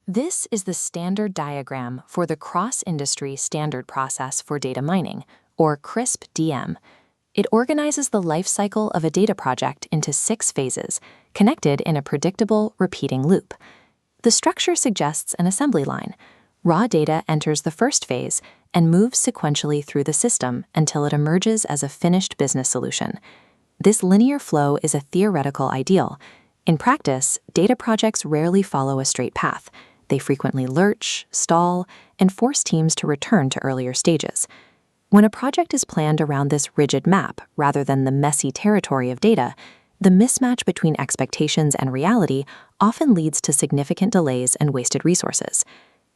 This is the standard diagram for the Cross-Industry Standard Process for Data Mining, or CRISP-DM. It organizes the life cycle of a data project into 6 phases, connected in a predictable, repeating loop. The structure suggests an assembly line. Raw data enters the first phase and moves sequentially through the system until it emerges as a finished business solution. This linear flow is a theoretical ideal. In practice, data projects rarely follow a straight path. They frequently lurch, stall, and force teams to return to earlier stages. When a project is planned around this rigid map rather than the messy territory of data, the mismatch between expectations and reality often leads to significant delays and wasted resources.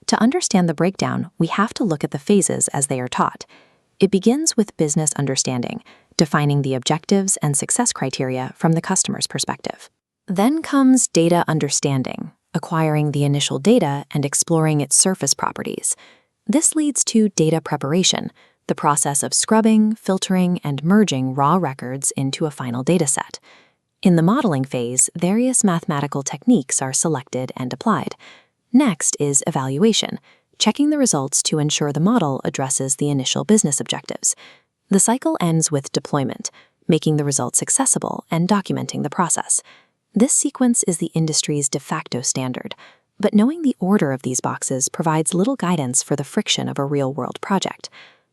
To understand the breakdown, we have to look at the phases as they are taught. It begins with business understanding, defining the objectives and success criteria from the customer's perspective. Then comes data understanding, acquiring the initial data and exploring its surface properties. This leads to data preparation, the process of scrubbing, filtering, and merging raw records into a final dataset. In the modeling phase, various mathematical techniques are selected and applied. Next is evaluation, checking the results to ensure the model addresses the initial business objectives. The cycle ends with deployment, making the results accessible and documenting the process. This sequence is the industry's de facto standard, but knowing the order of these boxes provides little guidance for the friction of a real-world project.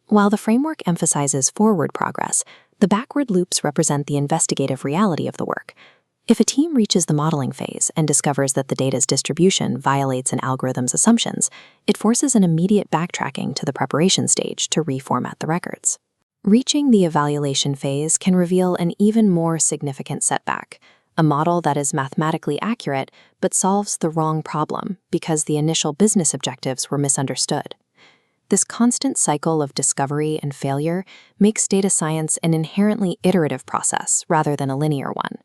While the framework emphasizes forward progress, the backward loops represent the investigative reality of the work. If a team reaches the modeling phase and discovers that the data's distribution violates an algorithm's assumptions, it forces an immediate backtracking to the preparation stage to reformat the records. Reaching the evaluation phase can reveal an even more significant setback, a model that is mathematically accurate but solves the wrong problem because the initial business objectives were misunderstood. This constant cycle of discovery and failure makes data science an inherently iterative process rather than a linear one.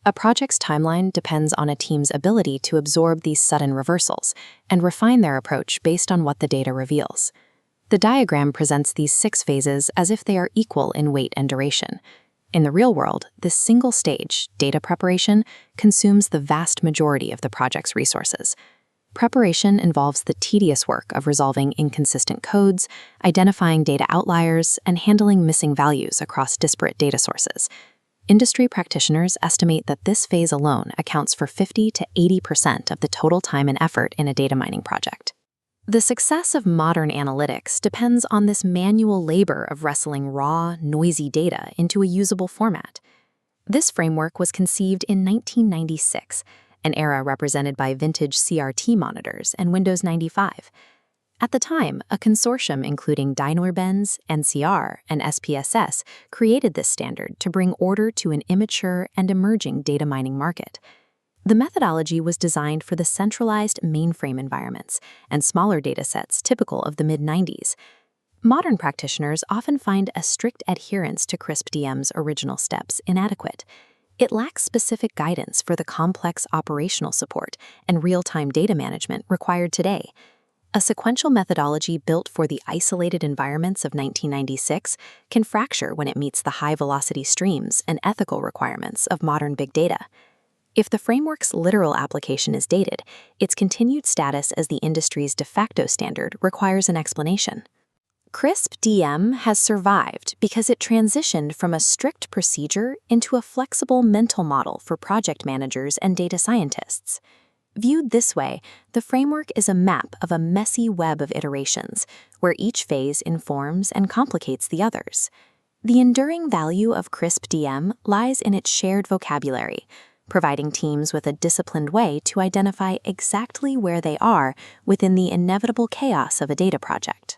A project's timeline depends on a team's ability to absorb these sudden reversals and refine their approach based on what the data reveals. The diagram presents these 6 phases as if they are equal in weight and duration. In the real world, this single stage, data preparation, consumes the vast majority of the project's resources. Preparation involves the tedious work of resolving inconsistent codes, identifying data outliers, and handling missing values across disparate data sources. Industry practitioners estimate that this phase alone accounts for 50 to 80% of the total time and effort in a data mining project. The success of modern analytics depends on this manual labor of wrestling raw, noisy data into a usable format. This framework was conceived in 1996, an era represented by vintage CRT monitors and Windows 95. At the time, a consortium including Daimler-Benz, NCR, and SPSS created this standard to bring order to an immature and emerging data mining market. The methodology was designed for the centralized mainframe environments and smaller datasets typical of the mid-90s. Modern practitioners often find a strict adherence to CRISP-DM's original steps inadequate. It lacks specific guidance for the complex operational support and real-time data management required today. A sequential methodology built for the isolated environments of 1996 can fracture when it meets the high-velocity streams and ethical requirements of modern big data. If the framework's literal application is dated, its continued status as the industry's de facto standard requires an explanation. CRISP-DM has survived because it transitioned from a strict procedure into a flexible mental model for project managers and data scientists. Viewed this way, the framework is a map of a messy web of iterations, where each phase informs and complicates the others. The enduring value of CRISP-DM lies in its shared vocabulary, providing teams with a disciplined way to identify exactly where they are within the inevitable chaos of a data project.